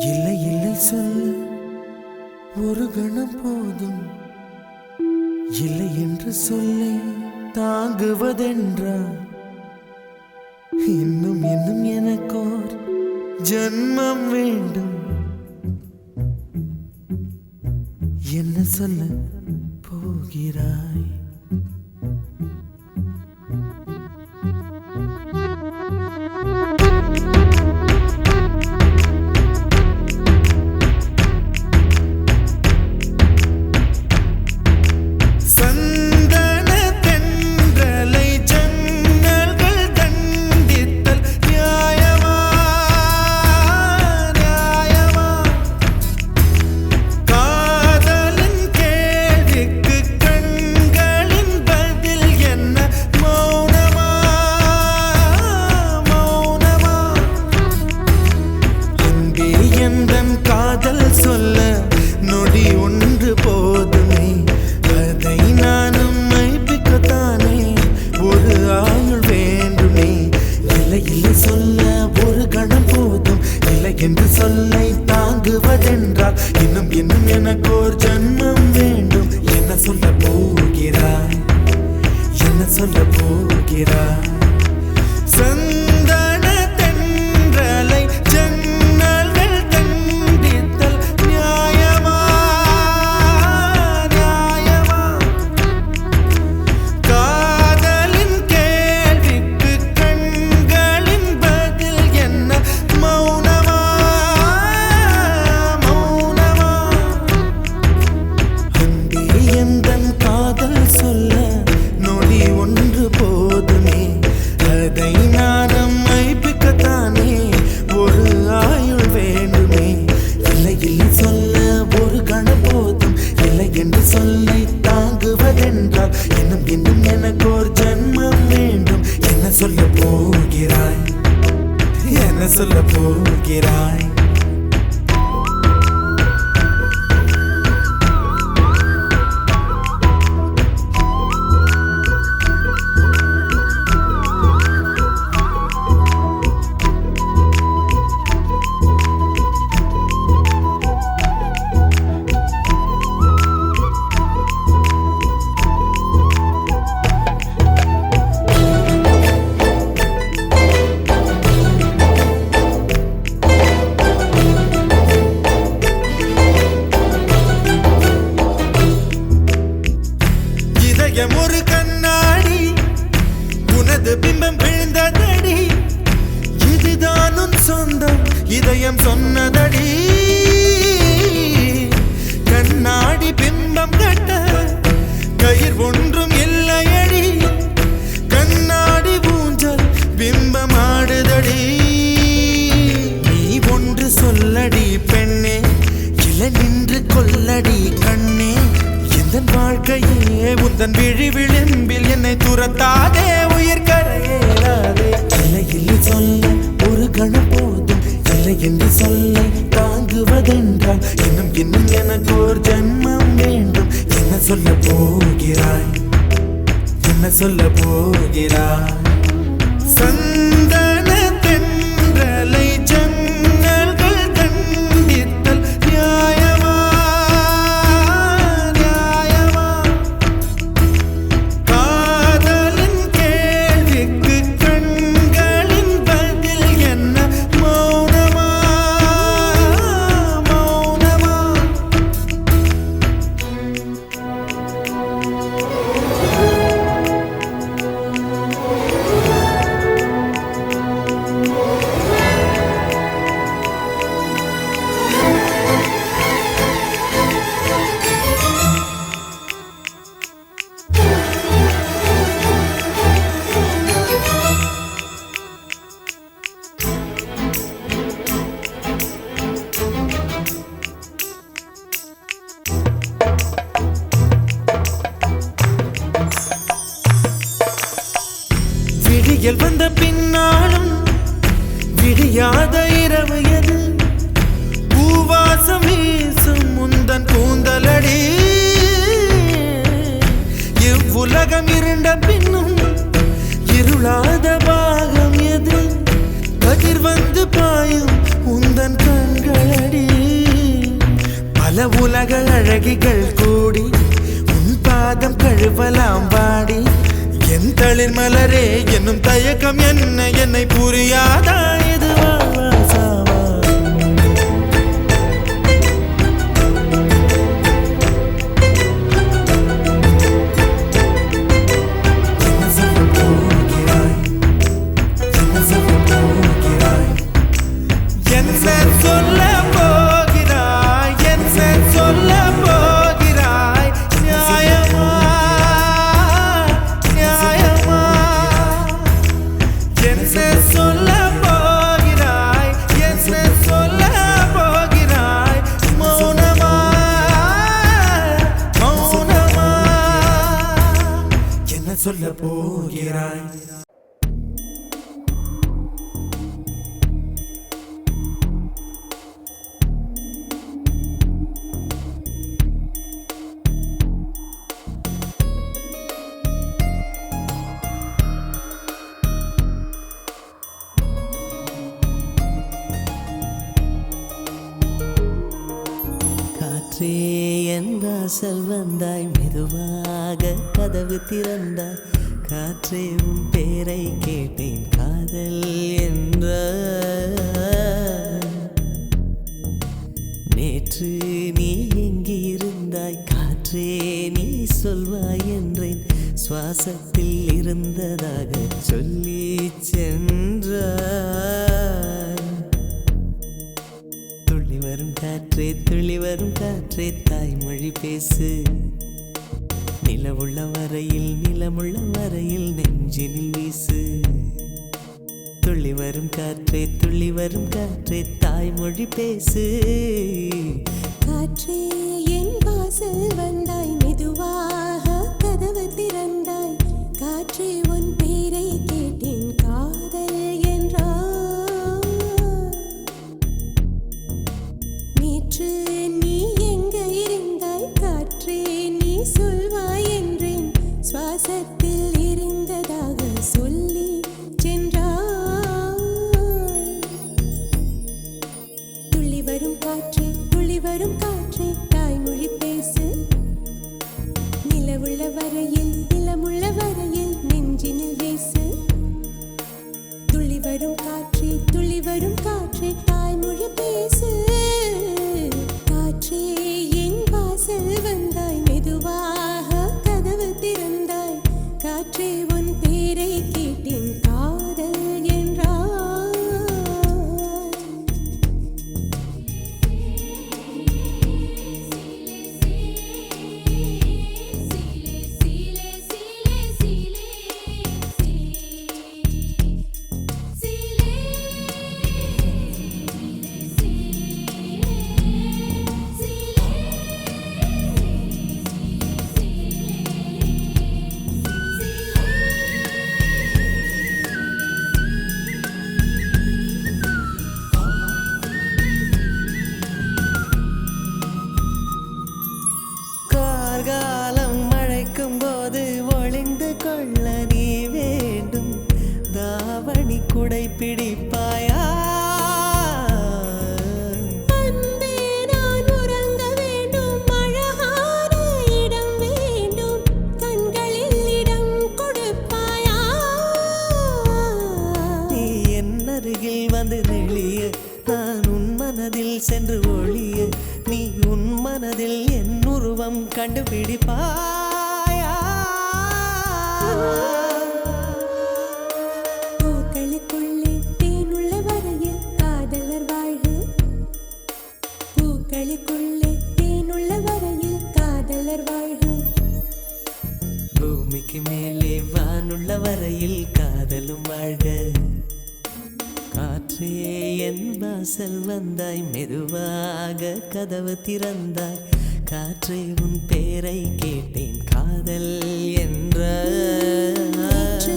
இல்லை இல்லை சொல்ல ஒரு கணம் போதும், இல்லை என்று சொல்லை தாங்குவதென்றா? இன்னும் இன்னும் எனக்கோர் ஜன்மம் வேண்டும். என்ன சொல்ல போகிறாய்? என்று சொல்லை தாங்குவதென்றால் இன்னும் இன்னும் எனக்கோர் ஜன்மம் வேண்டும். என்ன சொல்ல போகிறாய்? என்ன சொல்ல போகிறாய்? சந்தன தென்றலை ஜன்னல்கள் தண்டித்தல் நியாயமா நியாயமா? காதலின் கேள்விக்கு கண்களின் பதில் என்ன? மௌனமா மௌனமா? அன்பே எந்தன் காதல் சொல்ல நொடி ஒன்று போதுமே, அதை நானும் மைப்பிக்கத்தானே ஒரு ஆயுள் வேண்டுமே. இல்லை இல்லை சொல்ல ஒரு கணம் போதும், இல்லை என்று சொல்லை தாங்குவதென்றால் இன்னும் இன்னும் எனக்கு ஒரு ஜன்மம் வேண்டும். என்ன சொல்ல போகிறாய்? என்ன சொல்ல போகிறாய்? ஒரு கண்ணாடி உனது பிம்பம் விழுந்ததடி, இதுதான் உன் சொந்தம் இதயம் சொன்னதடி. கண்ணாடி பிம்பம் கட்ட கயிர் ஒன்றும் இல்லையடி, கண்ணாடி ஊஞ்சல் பிம்பம் ஆடுதடி. நீ ஒன்று சொல்லடி பெண்ணே, இல நின்று கொல்லடி கண்ணே. எந்தன் வாழ்க்கையே உந்தன் விழி விளிம்பில் என்னை துரத்தாதே, உயிர் கரையேறாதே. இல்லை இல்லை சொல்ல ஒரு கணம் போதும், இல்லை என்று சொல்லை தாங்குவதென்றால் இன்னும் இன்னும் எனக்கு ஒரு ஜன்மம் வேண்டும். என்ன சொல்ல போகிறாய்? என்ன சொல்ல போகிறாய்? சந்தன தென்றலை ஜன்னல்கள் தண்டித்தல் நியாயமா நியாயமா? காதலின் கேள்விக்கு கண்களின் பதில் என்ன? மௌனமா மௌனமா? பல உலக அழகிகள் கூடி உன் பாதம் கழுவலாம் வாடி என் தளிர் மலரே என்னும் தயக்கம் என்ன என்னை புரியாதா இது வாழ்வா சாவா சொல்ல போகிறாய் காற்றே என் வாசல் வந்தாய் மெதுவாக கதவு திறந்தாய் காற்றே உன் பேரை கேட்டேன் காதல் என்ற நேற்று நீ எங்கிருந்தாய் காற்றே நீ சொல்வாய் என்றேன் சுவாசத்தில் இருந்ததாக சொல்லி சென்றாய் துள்ளி வரும் காற்றே தாய்மொழி பேசு நிலமுள்ள வரையில் நெஞ்சினில் வீசு துள்ளி வரும் காற்றே தாய்மொழி பேசு காற்றே என் வாசல் வந்தாய் மெதுவாக கதவு திறந்தாய் காற்றே உன் பேரை கேட்டேன் காதல் என்றாய் நேற்று நீ எங்க இருந்தாய் காற்றே நீ சொல்வாய் என்றேன் சுவாசத்தில் இருந்ததாக சொல்லி சென்றாய் துள்ளி வரும் காற்றே தாய்மொழி பேசு நிலமுள்ள வரையில் நெஞ்சினில் வீசு துள்ளி வரும் காற்றே தாய்மொழி பேசு காற்றே என் வாசல் வந்தாய் மெதுவாக கதவு திறந்தாய் காற்றே உன் பேரை கேட்டேன் காதல் என்றாய் கார்காலம் மழைக்கும் போது ஒளிந்து கொள்ள நீ வேண்டும் தாவணி குடை பிடிப்பாயா அன்பே நான் உறங்க வேண்டும் அழகான இடம் வேண்டும் கண்களில் இடம் கொடுப்பாயா நீ என் அருகில் வந்து நெளிய நான் உன் மனதில் சென்று ஒளிய நீ உன் மனதில் என் உருவம் கண்டுபிடிப்பாயா பூக்களுக்குள்ளே தேனுள்ள வரையில் காதலர் வாழ்வு பூக்களுக்குள்ளே தேனுள்ள வரையில் காதலர் வாழ்வு பூமிக்கு மேலே வானுள்ள வரையில் காதலும் வாழ்க காற்றே என் வாசல் வந்தாய் மெதுவாக கதவு திறந்தாய் காற்றே உன் பேரை கேட்டேன் காதல் என்ற காற்று,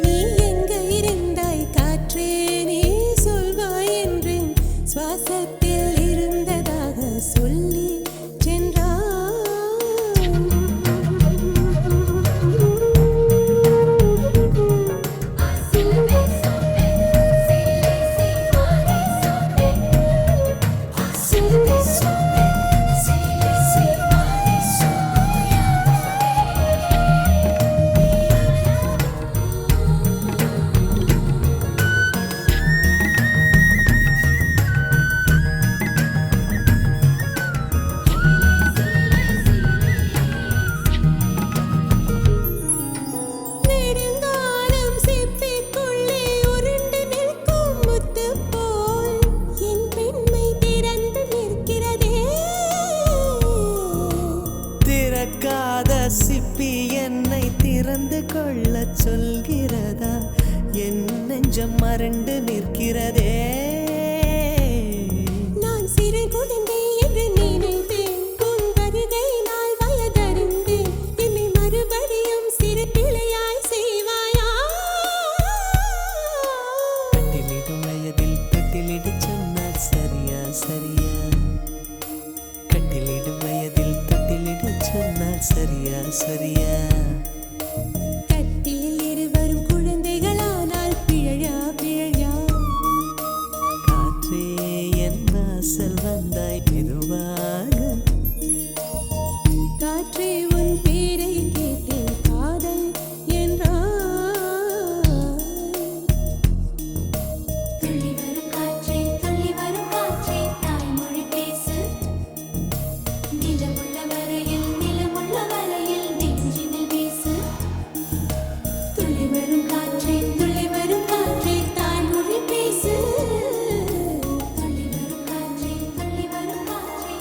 நீ எங்க இருந்தாய் காற்றே நீ சொல்வாய் என்றேன் சுவாசத்தில் இருந்ததாக சொல்லி சென்றாய் கொள்ளச் சொல்கிறதா என் நெஞ்சம் மறண்டு நிற்கிறதே நான் சிறு குழந்தை என்று நினைத்தேன் உன் வருகையினால் வயதறிந்தேன் என்னை மறுபடியும் சிறு பிள்ளையாய் செய்வாயா கட்டிலிடும் வயதில் தொட்டிலிடு சொன்னால் சரியா சரியா கட்டிலிடும் வயதில் தொட்டிலிடு சொன்னால் சரியா சரியா கட்டில் இருவரும் குழந்தைகளானால் பிழையா பிழையா காற்றே என் வாசல் வந்தாய் மெதுவாக காற்றே உன் பேரை கேட்டேன் காதல் என்றாய் துள்ளி வரும் காற்றே தாய்மொழி பேசு நிலமுள்ள வரையில் நெஞ்சினில் வீசு துள்ளி வரும் காற்றே தாய்மொழி பேசு துள்ளி வரும் காற்றே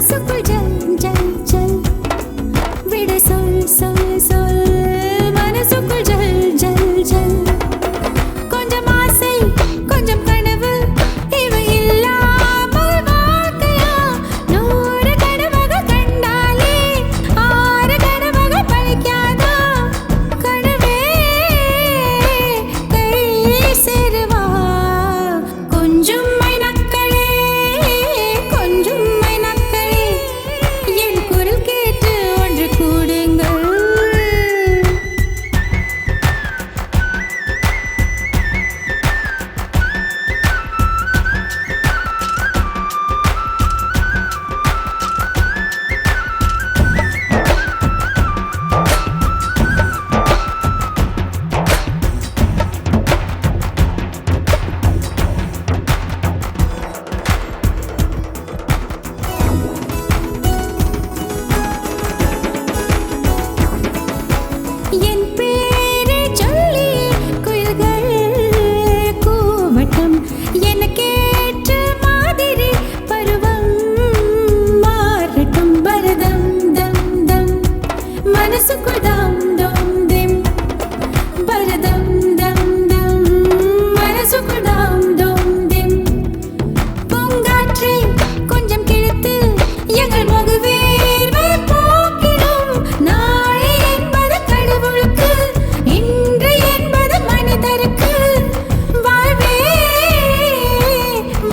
மனசுக்குள் ஜல் ஜல் ஜல் விட சொல் சொல் சொல் மனசுக்குள் ஜல் ஜல் ஜல் கொஞ்சம் ஆசை கொஞ்சம் கனவு இவை இல்லாமல் வாழ்க்கையா 100 கனவுகள் கண்டாலே 6 கனவுகள் பழிக்காதா கனவே கை சேருவா கொஞ்சம் மைனக்களே கொஞ்சம் மைனக்களே என் குரல் கேட்டு ஒன்று கூடுங்கள் என் பேரை சொல்லி குயில்கள் கூவட்டும் எனக்கேற்ற மாதிரி பருவம் மாறட்டும் பரதம் தம் தம் மனசுக்குள் தாம் தம் திம் பரதம் தம் தம் மனசுக்குள் தாம் தம் திம் பூங்காற்றை கொஞ்சம் கிழித்து எங்கள் முகவேர்வை போக்கிடும் நாளை என்பது கடவுளுக்கு இன்று என்பது மனிதருக்கு வாழ்வே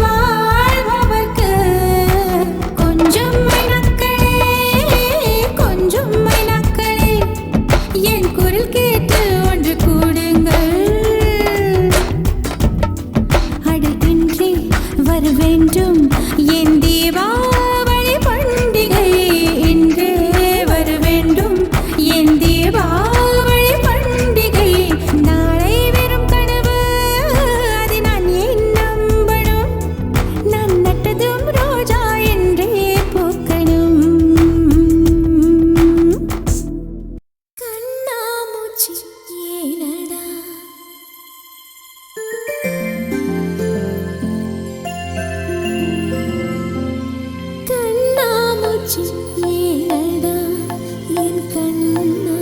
வாழ்பவர்க்கு கொஞ்சம் மைனக்களே கொஞ்சம் மைனக்களே என் குரல் கேட்டு ஒன்று கூடுங்கள் அடகின்றி வர வேண்டும் என் தீபாவளி பண்டிகை இன்றே வர வேண்டும் என் தீபாவளி பண்டிகை நாளை வெறும் கனவு அதை நான் ஏன் நம்பணும் நான் நட்டதும் ரோஜா என்றே பூக்கணும் கண்ணாமூச்சி ஏனடா கண்ணாமூச்சி ஏனடா என் கண்ணா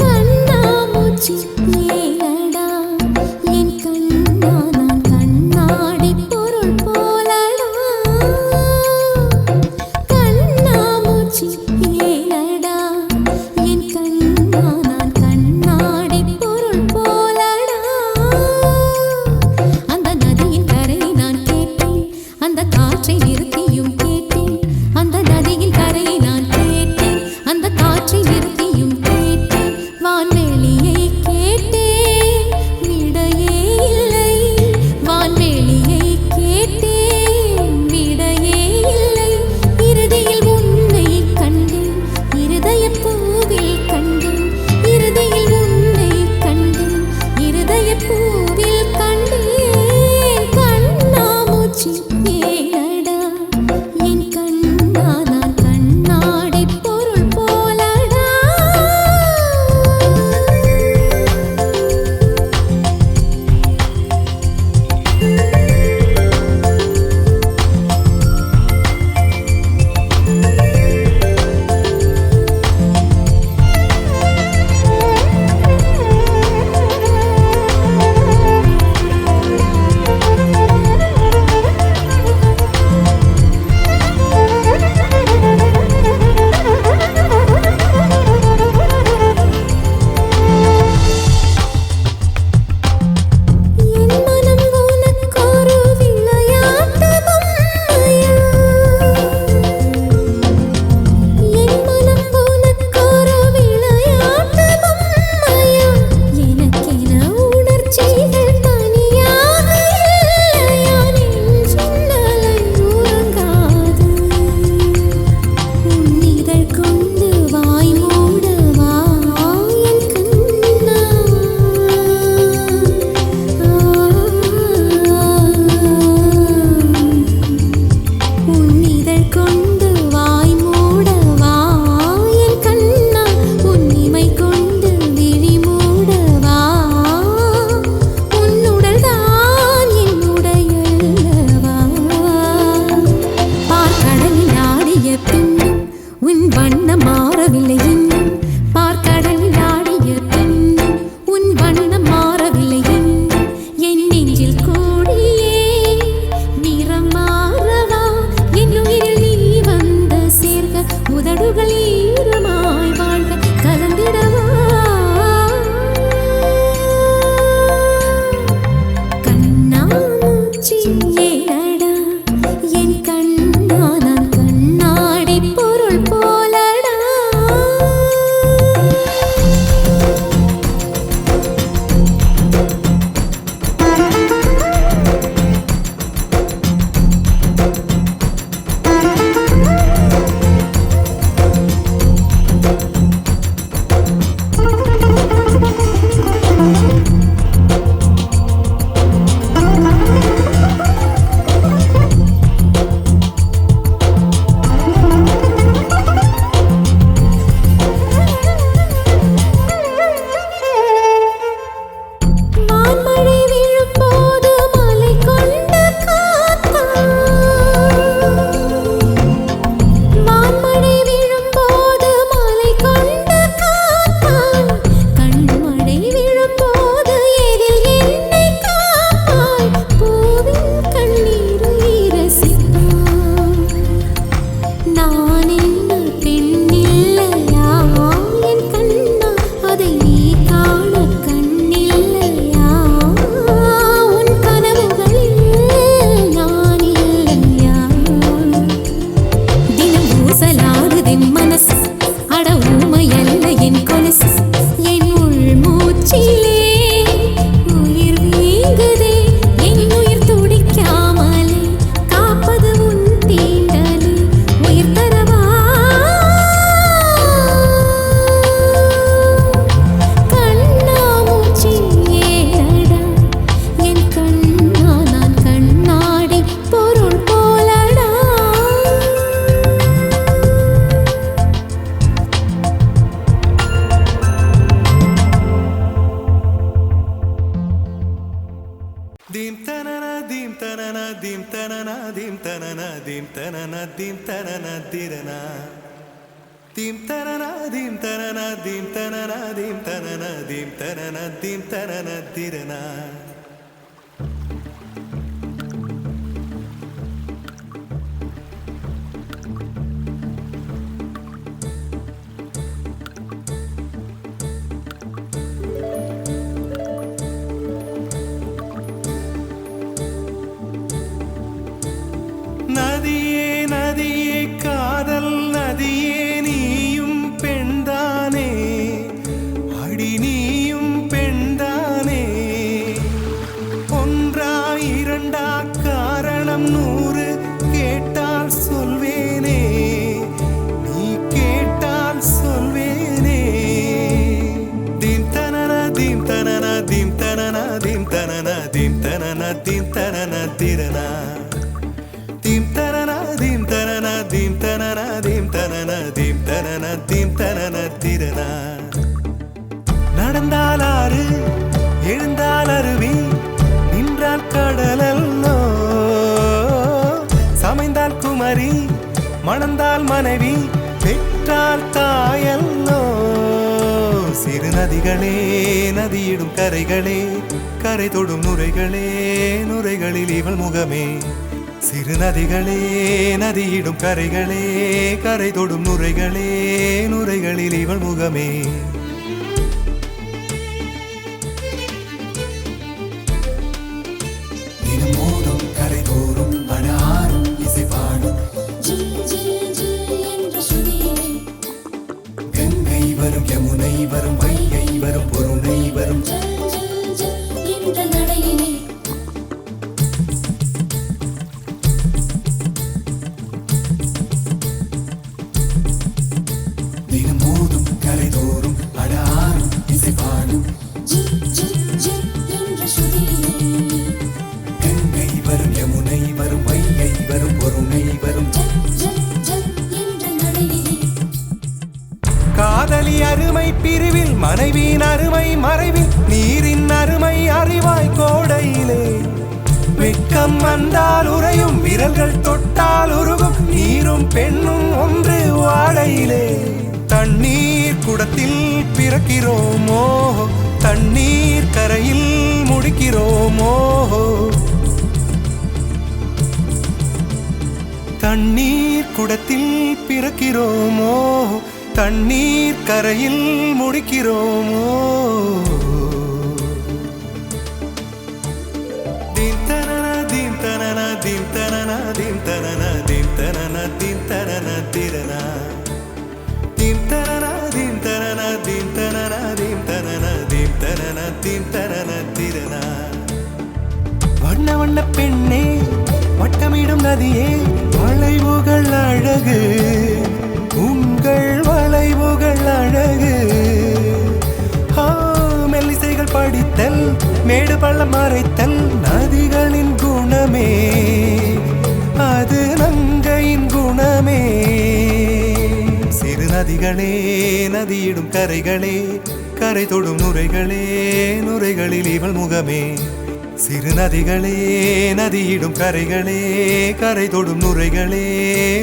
கண்ணாமூச்சி ஏனடா என் கண்ணா நான் கண்ணாடி பொருள் போலடா கண்ணாமூச்சி ஏனடா என் கண்ணா நான் கண்ணாடி பொருள் போலடா அந்த நதியின் கரையை நான் கேட்டேன் அந்த காற்றை நிறுத்தியும் கேட்டேன் அந்த நதியின் கரையை நான் கேட்டேன் அந்த காற்றை நிறுத்தியும் கேட்டேன் வான்வெளியை கேட்டேன் விடையே இல்லை வான்வெளியை கேட்டேன் விடையே இல்லை இறுதியில் உன்னை கண்டேன் இருதய பூவில் கண்டேன் இறுதியில் உன்னை கண்டேன் இருதய பூவில் கண்டேன் கண்ணாமூச்சி ஏனடா தனநாதீம் தனநாதீம் தனநாதீம் தனநாதிரனா தீம் தனநாதீம் தனநாதீம் தனநாதீம் தனநாதீம் தனநாதீம் தனநாதிரனா நதியே நதியே காதல் நதியே நீயும் பெண்தானே அடி நீயும் பெண்தானே ஒன்றா இரண்டா காரணம் 100 கேட்டால் சொல்வேனே நீ கேட்டால் சொல்வேனே தீம் தனனா தீம் தனனா தீம் தனனா தீம் தனனா தீம் தனனா தீம் தனனா திரனா தீம் தனனா தீம் தனனா தீம் தனனா தீம் தனனா தீம் தனனா தீம் தனனா திரனா நடந்தால் ஆறு எழுந்தால் அருவி நின்றால் கடலல்லோ சமைந்தால் குமரி மணந்தால் மனைவி பெற்றால் தாயல்லோ சிறு நதிகளே நதியிடும் கரைகளே கரை தொடும் நுரைகளே நுரைகளில் இவள் முகமே சிறு நதிகளே நதியிடும் கரைகளே கரை தொடும் நுரைகளே நுரைகளில் இவள் முகமே தினம் மோதும் கரை தோறும் அடாரும் இசை பாடும் ஜில் ஜில் ஜில் என்ற சுதியிலே கங்கை வரும் யமுனை வரும் வைகை வரும் பொருணை வரும் ஜல் ஜல் ஜல் என்ற நடையிலே தினம் மோதும் கரை தோறும் அடாரும் இசை பாடும் ஜில் ஜில் ஜில் என்ற சுதியிலே கங்கை வரும் யமுனை வரும் வைகை வரும் பொருணை வரும் ஜல் ஜல் ஜல் என்ற நடையிலே காதலி அருமை பிரிவில் மனைவியின் அருமை மறைவில் நீரின் அருமை அறிவாய் கோடையிலே வெட்கம் வந்தால் உறையும் விரல்கள் தொட்டால் உருகும் நீரும் பெண்ணும் ஒன்று வாழையிலே தண்ணீர் குடத்தில் பிறக்கிறோமோ தண்ணீர் கரையில் முடிக்கிறோமோ தண்ணீர் குடத்தில் பிறக்கிறோமோ தண்ணீர் கரையில் முடிக்கிறோமோ தீம் தனனா தீம் தனனா தீம் தனனா தீம் தனனா தீம் தனனா தீம் தனனா திரனா தீம் தனனா தீம் தனனா தீம் தனனா தீம் தனனா தீம் தனனா தீம் தனனா திரனா வண்ண வண்ண பெண்ணே வட்டமிடும் நதியே வளைவுகள் அழகு உங்கள் வளைவுகள் அழகு மெல்லிசைகள் படித்தல் மேடு பள்ளம் மறைத்தல் நதிகளின் குணமே அது நங்கையின் குணமே சிறு நதிகளே நதியிடும் கரைகளே கரை தொடும் நுரைகளே நுரைகளில் இவள் முகமே சிறு நதிகளே நதியிடும் கரைகளே கரை தொடும் நுரைகளே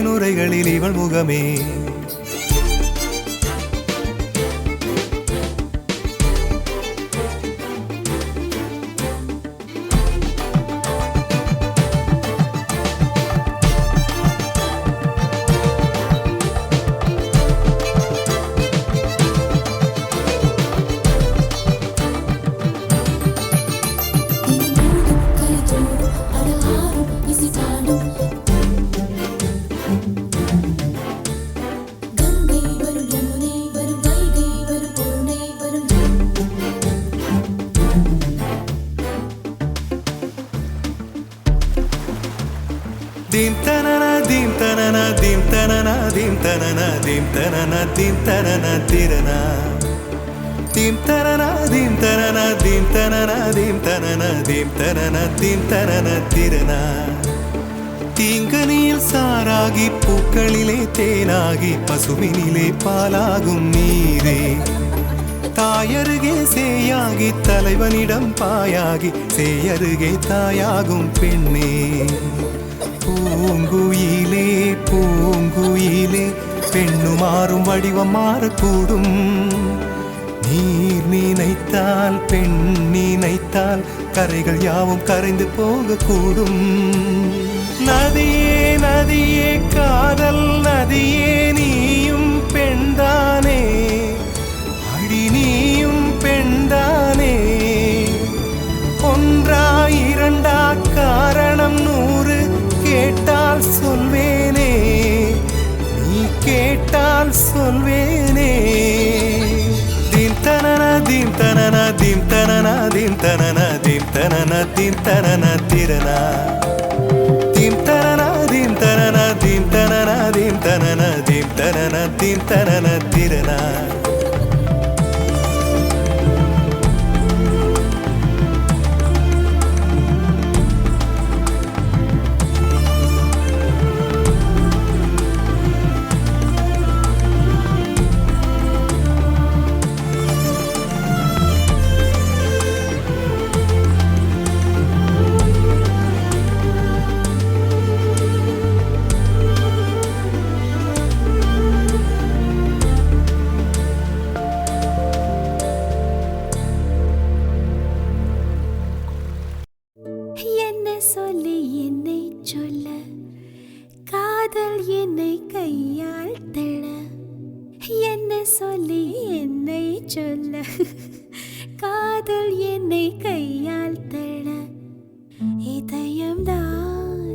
நுரைகளில் இவள் முகமே Dim tanana dim tanana dim tanana dim tanana dim tanana dim tanana tirana dim tanana dim tanana dim tanana dim tanana dim tanana dim tanana tirana தீங்கனியில் சாராகி பூக்களிலே தேனாகி பசுவினிலே பாலாகும் நீரே தாயருகே சேயாகி தலைவனிடம் பாயாகி சேயருகே தாயாகும் பெண்ணே பூங்குயிலே பூங்குயிலே பெண்ணு மாறும் வடிவம் மாறக்கூடும். நீர் நினைத்தால் பெண் நினைத்தால் கரைகள் யாவும் கரைந்து போகக்கூடும். நதியே நதியே காதல் நதியே நீயும் பெண்தானே, அடி நீயும் பெண்தானே. ஒன்றா இரண்டா காரணம் 100 கேட்டால் சொல்வேனே, நீ கேட்டால் சொல்வேனே. தீம் தனனா தீம் தனனா தீம் தனனா தீம் தனனா தீம் தனனா தீம் தனனா திரனா தீம் தனனா தீம் தனனா தீம் தனனா தீம் தனனா தீம் தனனா தீம் தனனா திரனா. என்ன சொல்லி என்னை சொல்ல, காதல் என்னை கையால் தள்ள. என்ன சொல்லி என்னை சொல்ல, காதல் என்னை கையால் தள்ள. இதயம்தான்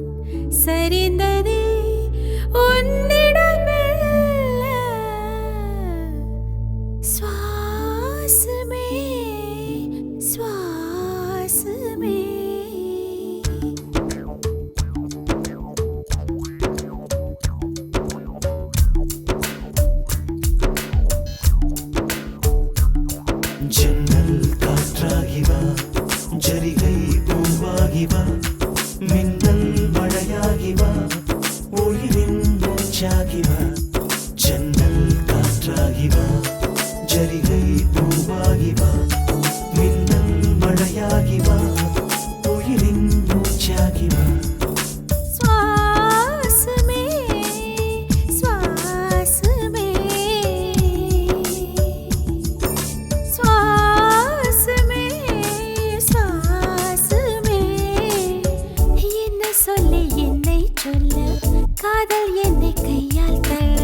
சரிந்ததே உன்னிடமெல்ல. சுவாசமே சுவாசமே. ஜன்னல் காற்றாகிவா, ஜரிகை பூவாகிவா, மின்னல் மழையாகிவா, உயிரின் மூச்சாகிவா. ஜன்னல் காற்றாகிவா, ஜரிகை பூவாகிவா, மின்னல் மழையாகிவா, உயிரின் மூச்சாகிவா. சுவாசமே சுவாசமே சுவாசமே சுவாசமே. என்ன சொல்லி என்னை சொல்ல, காதல் என்னை கையால் தள்ள.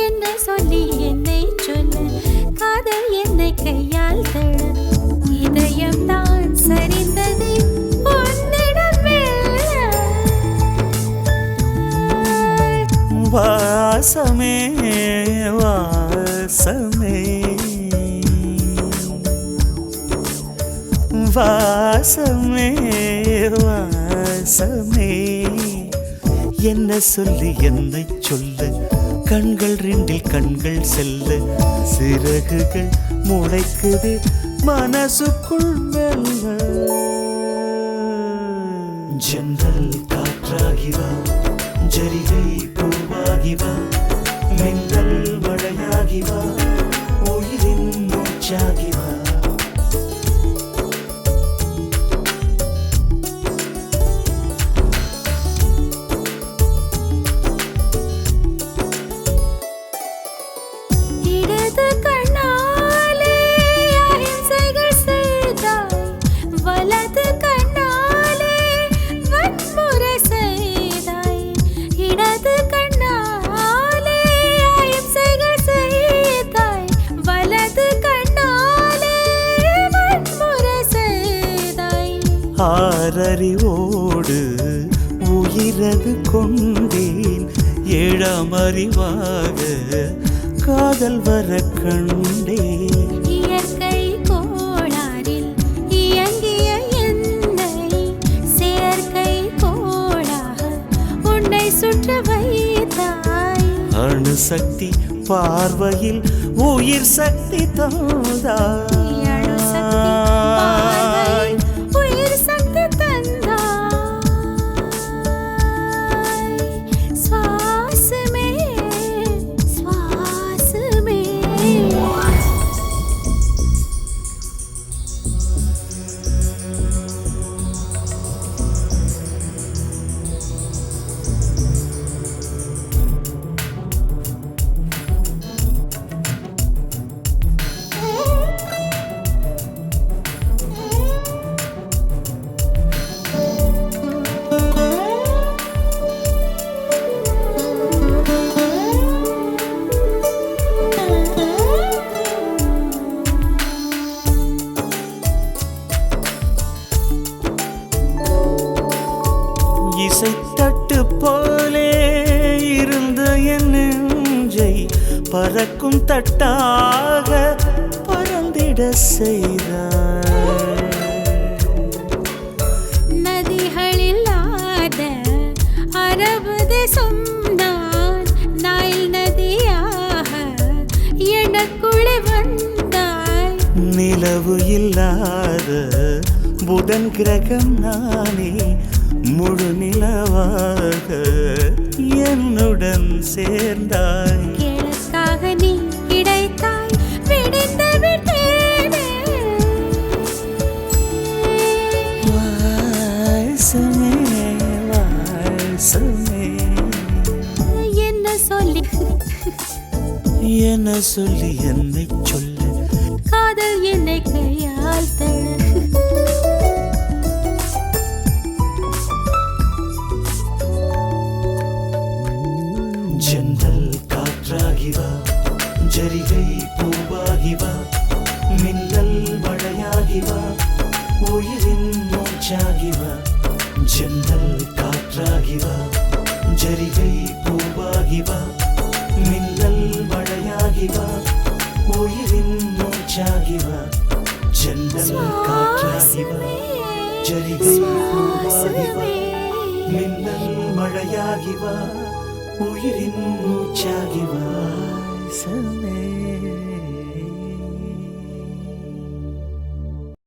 என்ன சொல்லி என்னை சொல்ல, காதல் என்னை கையால் தள்ள. இதயம்தான் சரிந்தது உன்னிடமெல்ல. வாசமே வாசமே வாசமே வாசமே. என்ன சொல்லி என்னை சொல்ல, கண்கள் 2 கண்கள் செல்ல. சிறகுகள் முளைக்குது மனசுக்குள் மெல்ல. ஜன்னல் காற்றாகிவா, ஜரிகை பூவாகிவா, மின்னல் மழையாகிவா, உயிரின் மூச்சாகிவா. இடது கண்ணாலே அகிம்சைகள் செய்தாய், வலது கண்ணாலே வன்முறை செய்தாய். இடது கண்ணாலே அகிம்சைகள் செய்தாய், வலது கண்ணாலே வன்முறை செய்தாய். ஆறறிவோடு உயிரது கொண்டேன், 7ஆம் அறிவாக காதல் வர கண்டேன். இயற்கை கோளாறில் இயங்கிய என்னை செயற்கை கோளாக உன்னை சுற்ற வைத்தாய். அணுசக்தி பார்வையில் உயிர் சக்தி தந்தாய். அணுசக்தி பார்வையில் உயிர் சக்தி தந்தாய். சுவாசமே சுவாசமே. தட்டு போலே இருந்த என் நெஞ்சை பறக்கும் தட்டாக பறந்திட செய்தாய். நதிகளில்லாத அரபு தேசம் நான் நைல் நதியாக எனக்குள்ளே வந்தாய். நிலவு இல்லாத புதன் கிரகம் நானே முழு நிலவாக என்னுடன் சேர்ந்தாய். கிழக்காக நீ கிடைத்தாய் விடிந்து விட்டேனே. வாசமே வாசமே என்ன சொல்லி என்ன சொல்லி என்னை சொல்ல காதல் என்னை கையால் தழ. ஜன்னல் காற்றாகி வா, ஜரிகை பூவாகி வா, மின்னல் மழையாகி வா, உயிரின் மூச்சாகி வா. ஜன்னல் காற்றாகி வா, ஜரிகை பூவாகி வா, மின்னல் மழையாகி வா, உயிரின் மூச்சாகி வா. ஜன்னல் காற்றாகி வா, ஜரிகை பூவாகி வா, மின்னல் மழையாகி வா, உயிரின் மூச்சாகி வா.